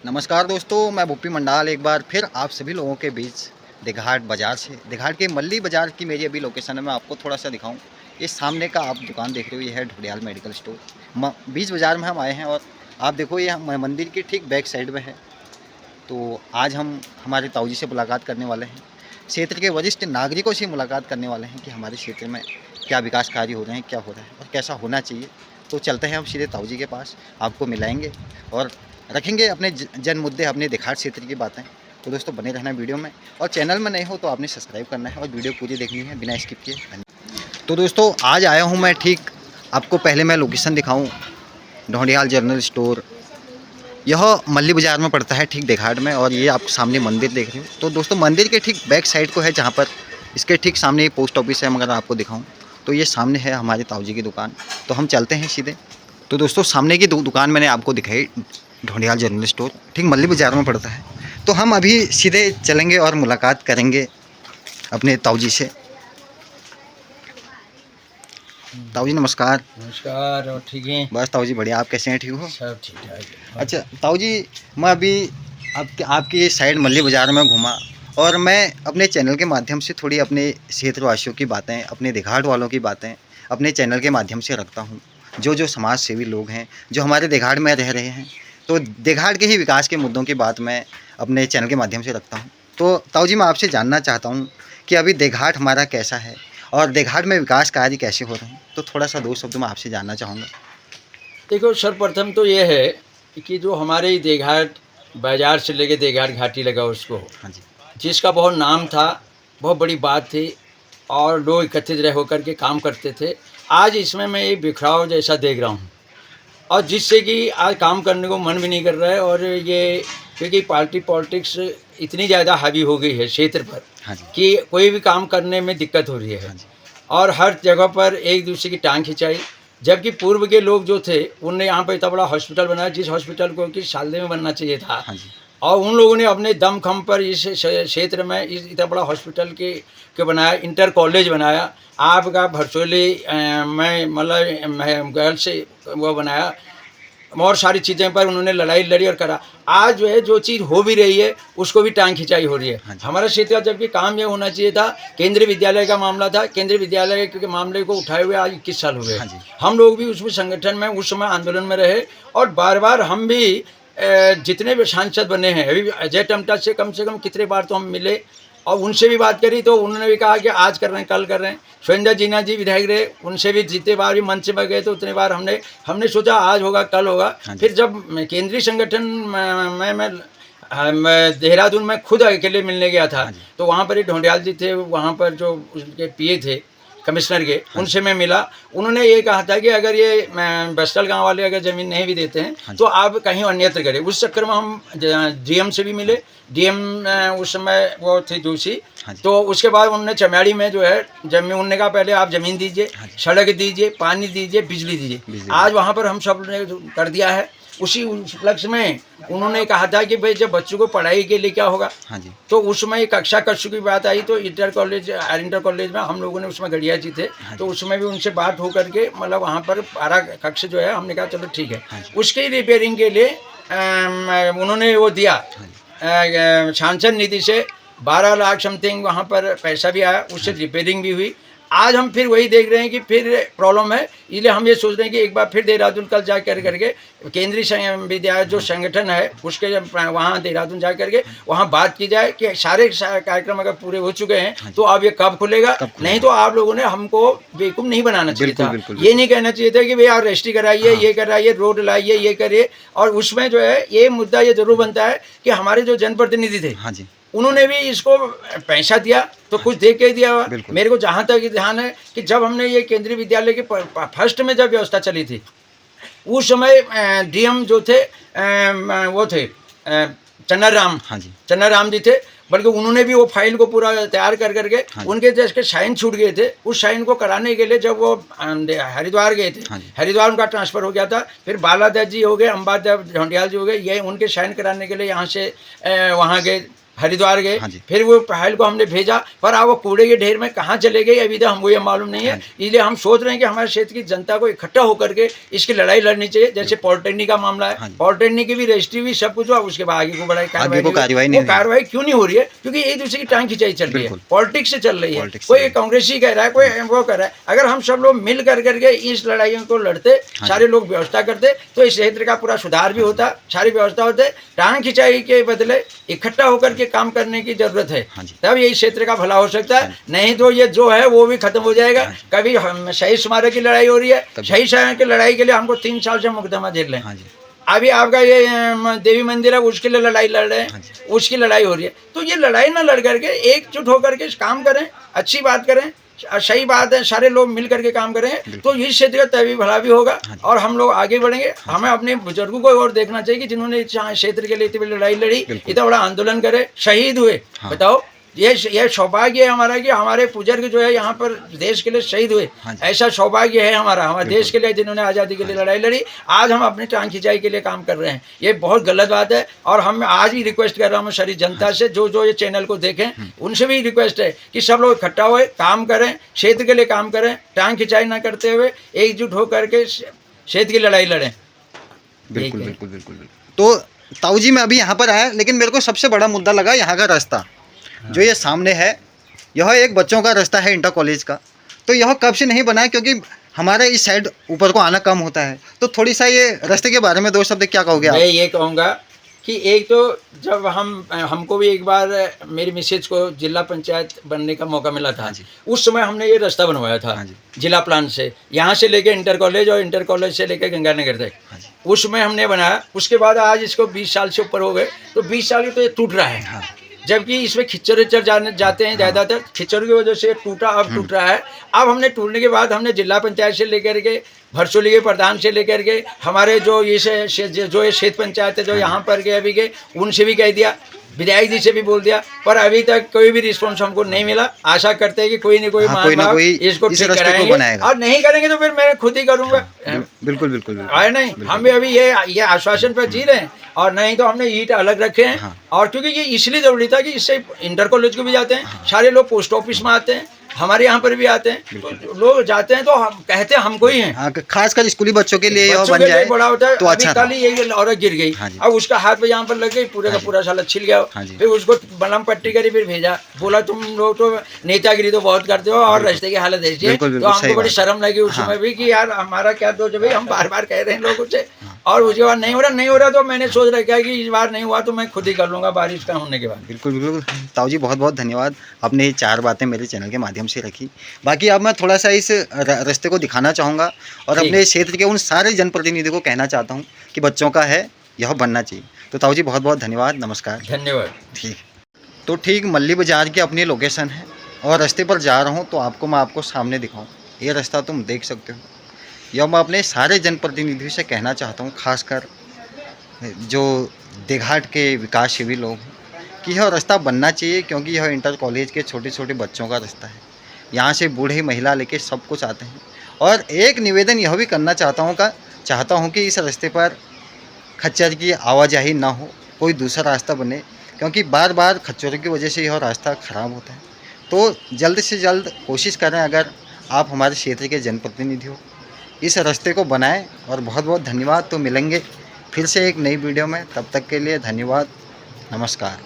नमस्कार दोस्तों, मैं भूपी मंडाल एक बार फिर आप सभी लोगों के बीच देघाट बाज़ार से देघाट के मल्ली बाज़ार की मेरी अभी लोकेशन है। मैं आपको थोड़ा सा दिखाऊं। ये सामने का आप दुकान देख रहे हो, ये है ढोडियाल मेडिकल स्टोर। बीच बाज़ार में हम आए हैं और आप देखो ये मंदिर की ठीक बैक साइड में है। तो आज हम हमारे ताऊ जी से मुलाकात करने वाले हैं, क्षेत्र के वरिष्ठ नागरिकों से मुलाकात करने वाले हैं कि हमारे क्षेत्र में क्या विकास कार्य हो रहे हैं, क्या हो रहा है और कैसा होना चाहिए। तो चलते हैं हम सीधे ताऊ जी के पास, आपको मिलाएंगे और रखेंगे अपने जन मुद्दे, अपने देघाट क्षेत्र की बातें। तो दोस्तों बने रहना वीडियो में, और चैनल में नए हो तो आपने सब्सक्राइब करना है और वीडियो पूरी देखनी है बिना स्किप किए। तो दोस्तों आज आया हूँ मैं, ठीक आपको पहले मैं लोकेशन दिखाऊँ। ढोडियाल जनरल स्टोर यह मल्ली बाज़ार में पड़ता है, ठीक देघाट में। और ये आप सामने मंदिर देख रहे हो। तो दोस्तों मंदिर के ठीक बैक साइड को है, जहाँ पर इसके ठीक सामने पोस्ट ऑफिस है। मगर आपको दिखाऊं तो ये सामने है हमारे ताऊ जी की दुकान। तो हम चलते हैं सीधे। तो दोस्तों सामने की दुकान मैंने आपको दिखाई, ढोडियाल जनरल स्टोर ठीक मल्ली बाज़ार में पड़ता है। तो हम अभी सीधे चलेंगे और मुलाकात करेंगे अपने ताऊ जी से। ताऊ जी नमस्कार। नमस्कार। और ठीक है? बस ताऊ जी बढ़िया, आप कैसे हैं? ठीक हो? सब ठीक ठाक है। अच्छा ताऊ जी, मैं अभी आपकी साइड मल्ली बाज़ार में घूमा और मैं अपने चैनल के माध्यम से थोड़ी अपने क्षेत्रवासियों की बातें, अपने देघाट वालों की बातें अपने चैनल के माध्यम से रखता हूँ। जो समाज सेवी लोग हैं, जो हमारे देघाट में रह रहे हैं, तो देघाट के ही विकास के मुद्दों की बात मैं अपने चैनल के माध्यम से रखता हूँ। तो ताऊ जी मैं आपसे जानना चाहता हूँ कि अभी देघाट हमारा कैसा है और देघाट में विकास कार्य कैसे हो रहे हैं। तो थोड़ा सा दो शब्द मैं आपसे जानना चाहूँगा। देखो, सर्वप्रथम तो ये है कि जो हमारे देघाट बाजार से लेके देघाट घाटी लगा उसको, हाँ जी। जिसका बहुत नाम था, बहुत बड़ी बात थी और लोग एकत्रित रह होकर के काम करते थे। आज इसमें मैं एक बिखराव जैसा देख रहा हूँ और जिससे कि आज काम करने को मन भी नहीं कर रहा है। और ये क्योंकि पॉलिटिक्स इतनी ज़्यादा हावी हो गई है क्षेत्र पर, हाँ जी। कि कोई भी काम करने में दिक्कत हो रही है। हाँ जी। और हर जगह पर एक दूसरे की टांग खिंचाई। जबकि पूर्व के लोग जो थे उनने यहाँ पर इतना बड़ा हॉस्पिटल बनाया, जिस हॉस्पिटल को कि साले में बनना चाहिए था। हाँ जी। और उन लोगों ने अपने दमखम पर इस क्षेत्र में इस इतना बड़ा हॉस्पिटल के बनाया, इंटर कॉलेज बनाया। आपका भरसोली में मतलब गर्ल से वो बनाया और सारी चीज़ें पर उन्होंने लड़ाई लड़ी और करा। आज जो है जो चीज़ हो भी रही है उसको भी टांग खिंचाई हो रही है। हाँ। हमारा क्षेत्र का जबकि काम ये होना चाहिए था, केंद्रीय विद्यालय का मामला था। केंद्रीय विद्यालय के मामले को उठाए हुए आज 21 साल हुए। हाँ जी। हम लोग भी उसमें संगठन में उस समय आंदोलन में रहे और बार बार हम भी जितने भी सांसद बने हैं, अभी अजय टमटा से कम कितने बार तो हम मिले और उनसे भी बात करी। तो उन्होंने भी कहा कि आज कर रहे हैं, कल कर रहे हैं। सुरेंद्र जीना जी विधायक रहे, उनसे भी जितने बार भी मंच पर गए तो उतने बार हमने सोचा आज होगा कल होगा। फिर जब केंद्रीय संगठन मैं देहरादून में खुद अकेले मिलने गया था, तो वहाँ पर ही ढोंडियाल जी थे, वहाँ पर जो उनके पीए थे कमिश्नर के, उनसे मैं मिला। उन्होंने ये कहा था कि अगर ये बस्टल गांव वाले अगर ज़मीन नहीं भी देते हैं तो आप कहीं अन्यत्र करें। उस चक्कर में हम डीएम से भी मिले। डीएम उस समय वो थी दूसरी। तो उसके बाद उन्होंने चमाड़ी में जो है जमीन, उन्होंने कहा पहले आप ज़मीन दीजिए, सड़क दीजिए, पानी दीजिए, बिजली दीजिए। आज वहाँ पर हम सब ने कर दिया है। उसी उपलक्ष्य में उन्होंने कहा था कि भाई जब बच्चों को पढ़ाई के लिए क्या होगा। हाँ जी। तो उसमें एक कक्षा कक्षा की बात आई, तो इंटर कॉलेज में हम लोगों ने उसमें गढ़िया जी थे। हाँ, तो उसमें भी उनसे बात हो करके मतलब वहाँ पर 12 कक्ष जो है हमने कहा चलो ठीक है। हाँ, उसके रिपेयरिंग के लिए उन्होंने वो दिया सांसद निधि से 12 लाख समथिंग वहाँ पर पैसा भी आया, उससे रिपेयरिंग भी हुई। आज हम फिर वही देख रहे हैं कि फिर प्रॉब्लम है, इसलिए हम ये सोच रहे हैं कि एक बार फिर देहरादून कल जा करके केंद्रीय विद्यालय जो संगठन है उसके वहाँ देहरादून जा करके वहाँ बात की जाए कि सारे कार्यक्रम अगर पूरे हो चुके हैं तो अब ये कब खुलेगा। नहीं तो आप लोगों ने हमको बेवकूफ़ नहीं बनाना चाहिए था। ये नहीं कहना चाहिए था कि भाई आप रजिस्ट्री कराइए, ये कराइए, रोड लाइए, ये करिए। और उसमें जो है ये मुद्दा ये जरूर बनता है कि हमारे जो जनप्रतिनिधि थे, हाँ जी, उन्होंने भी इसको पैसा दिया तो कुछ दे के दिया हुआ। मेरे को जहाँ तक ध्यान है कि जब हमने ये केंद्रीय विद्यालय के फर्स्ट में जब व्यवस्था चली थी उस समय डीएम जो थे वो थे चन्नाराम। हाँ जी, चन्नाराम जी थे। बल्कि उन्होंने भी वो फाइल को पूरा तैयार कर करके उनके जैसे साइन छूट गए थे, उस साइन को कराने के लिए जब वो हरिद्वार गए थे, हरिद्वार उनका ट्रांसफ़र हो गया था। फिर बालादत्त जी हो गए, अंबादेव ढोंडियाल जी हो गए, ये उनके साइन कराने के लिए यहाँ से वहाँ गए। हरिद्वार गए, हाँ जी। फिर वो फाइल को हमने भेजा, पर अब वो कूड़े के ढेर में कहाँ चले गए अभी तक हमको ये मालूम नहीं है। हाँ इसलिए हम सोच रहे हैं कि हमारे क्षेत्र की जनता को इकट्ठा होकर के इसकी लड़ाई लड़नी चाहिए। जैसे पॉलिटेक्निक का मामला हाँ है, जी। पॉलिटेक्निक की भी रजिस्ट्री भी सब कुछ हुआ, उसके बाद आगे को बढ़ाई आगे को कार्रवाई नहीं वो हुई। कार्रवाई क्यों नहीं हो रही है? क्योंकि एक दूसरे की टांग खिंचाई चल रही है, बिल्कुल। पॉलिटिक्स से चल रही है। पॉलिटिक्स कोई से। कांग्रेसी कह रहा है, कोई वो कर रहा है। अगर हम सब लोग मिल कर करके इस लड़ाइयों को लड़ते, हाँ सारे लोग व्यवस्था करते, तो इस क्षेत्र का पूरा सुधार भी होता, सारी व्यवस्था होते। टांग खिंचाई के बदले इकट्ठा होकर के काम करने की जरूरत है, हाँ जी। तब ये क्षेत्र का भला हो सकता है। नहीं तो ये जो है वो भी खत्म हो जाएगा। कभी हम शहीद स्मारक की लड़ाई हो रही है, शहीद स्मारक की लड़ाई के लिए हमको 3 साल से मुकदमा झेल रहे हैं। हाँ जी। अभी आपका ये देवी मंदिर है, उसके लिए लड़ाई लड़ रहे हाँ हैं, जी। उसकी लड़ाई हो रही है। तो ये लड़ाई ना लड़ करके एकजुट होकर के काम करें, अच्छी बात करें, सही बात है, सारे लोग मिल करके काम करें तो इस क्षेत्र का तभी भला भी होगा हाँ जी। और हम लोग आगे बढ़ेंगे। हमें अपने बुजुर्गों को और देखना चाहिए कि जिन्होंने इस क्षेत्र के लिए इतनी बड़ी लड़ाई लड़ी, बिल्कुल। इतना बड़ा आंदोलन करे, शहीद हुए। हाँ। बताओ, ये सौभाग्य है हमारा कि हमारे बुजुर्ग जो है यहाँ पर देश के लिए शहीद हुए। हाँ जी। ऐसा सौभाग्य है हमारे बिल्कुल। देश के लिए, जिन्होंने आज़ादी के लिए लड़ाई लड़ी। आज हम अपनी टांग खिंचाई के लिए काम कर रहे हैं, ये बहुत गलत बात है। और हम आज भी रिक्वेस्ट कर रहा हूँ सारी जनता से, जो ये चैनल को देखें, उनसे भी रिक्वेस्ट है कि सब लोग इकट्ठा हुए काम करें, क्षेत्र के लिए काम करें, टांग खिंचाई ना करते हुए एकजुट होकर के क्षेत्र की लड़ाई लड़ें। बिल्कुल ठीक है। बिल्कुल बिल्कुल बिल्कुल। तो ताऊ जी मैं अभी यहाँ पर आया, लेकिन मेरे को सबसे बड़ा मुद्दा लगा यहाँ का रास्ता जो ये सामने है। यह एक बच्चों का रास्ता है इंटर कॉलेज का, तो यह कब से नहीं बना है? क्योंकि हमारे इस साइड ऊपर को आना कम होता है। तो थोड़ी सा ये रास्ते के बारे में 2 शब्द क्या कहोगे मैं आप? ये कहूँगा कि एक तो जब हमको भी एक बार मेरी मिसेज को जिला पंचायत बनने का मौका मिला था, हाँ जी। उस समय हमने ये रास्ता बनवाया था। हाँ जी। जिला प्लान से, यहाँ से लेके इंटर कॉलेज और इंटर कॉलेज से लेके गंगानगर तक, हाँ जी। उस समय हमने बनाया। उसके बाद आज इसको 20 साल से ऊपर हो गए, तो 20 साल तो ये टूट रहा है। हाँ। जबकि इसमें खिच्चर जाते हैं ज़्यादातर, खिच्चर की वजह से टूटा, अब टूट रहा है। अब हमने टूटने के बाद हमने जिला पंचायत से लेकर के, भरसोली के प्रधान से लेकर के, हमारे जो ये क्षेत्र पंचायत है जो यहाँ पर के अभी के, उनसे भी कह दिया, विधायक जी से भी बोल दिया, पर अभी तक कोई भी रिस्पॉन्स हमको नहीं मिला। आशा करते हैं कि कोई न कोई हाँ, कोई ना महानुभाव कोई इसको इस ठीक रास्ते को कराएंगे, बनाएगा। और नहीं करेंगे तो फिर मैं खुद ही करूँगा। बिल्कुल बिल्कुल बिल्कुल। है नहीं, हम भी अभी ये आश्वासन पर जी रहे हैं, और नहीं तो हमने ईंट अलग रखे हैं। हाँ। और क्योंकि ये इसलिए जरूरी था कि इससे इंटर कॉलेज को भी जाते हैं, सारे लोग पोस्ट ऑफिस में आते हैं, हमारे यहाँ पर भी आते हैं, तो लोग जाते हैं तो हम कहते हैं हमको ही हैं। हाँ, खासकर स्कूली बच्चों के लिए यह बच्चों बन के लिए जाए बड़ा होता है। तो अच्छा अभी कल ही यही औरत गिर गई, हाँ जी। अब उसका हाथ पे यहाँ पर लग गई, पूरे का पूरा साला छिल गया। हाँ जी। फिर उसको बलम पट्टी करी, फिर भेजा, बोला तुम लोग तो नेतागिरी तो बहुत करते हो और रास्ते की हालत ऐसी है। बिल्कुल, तो बिल्कुल, हमको सही बड़ी बात। शर्म लगी उस हाँ। समय भी कि यार हमारा क्या दोष है भाई, हम बार बार कह रहे हैं लोगों से, और उसके बाद नहीं हो रहा तो मैंने सोच रखा है कि इस बार नहीं हुआ तो मैं खुद ही कर लूँगा बारिश का होने के बाद। बिल्कुल बिल्कुल। ताऊ जी बहुत बहुत धन्यवाद, आपने ये 4 बातें मेरे चैनल के माध्यम से रखी। बाकी अब मैं थोड़ा सा इस रास्ते को दिखाना चाहूँगा और ठीक। अपने क्षेत्र के उन सारे जनप्रतिनिधियों को कहना चाहता हूँ कि बच्चों का है, यह बनना चाहिए। तो ताऊ जी बहुत बहुत धन्यवाद, नमस्कार। धन्यवाद। ठीक। तो ठीक मल्ली बाज़ार की अपनी लोकेशन है और रास्ते पर जा रहा हूँ, तो मैं आपको सामने दिखाऊँ, ये रास्ता तुम देख सकते हो। यह मैं अपने सारे जनप्रतिनिधियों से कहना चाहता हूँ, खासकर जो देघाट के विकास सेवी लोग हैं, कि यह रास्ता बनना चाहिए, क्योंकि यह इंटर कॉलेज के छोटे छोटे बच्चों का रास्ता है। यहाँ से बूढ़े महिला लेके सब कुछ आते हैं। और एक निवेदन यह भी करना चाहता हूँ कि इस रास्ते पर खच्चर की आवाजाही ना हो, कोई दूसरा रास्ता बने, क्योंकि बार बार खच्चरों की वजह से यह रास्ता ख़राब होता है। तो जल्द से जल्द कोशिश करें, अगर आप हमारे क्षेत्र के जनप्रतिनिधि हो, इस रास्ते को बनाएं। और बहुत बहुत धन्यवाद। तो मिलेंगे फिर से एक नई वीडियो में, तब तक के लिए धन्यवाद, नमस्कार।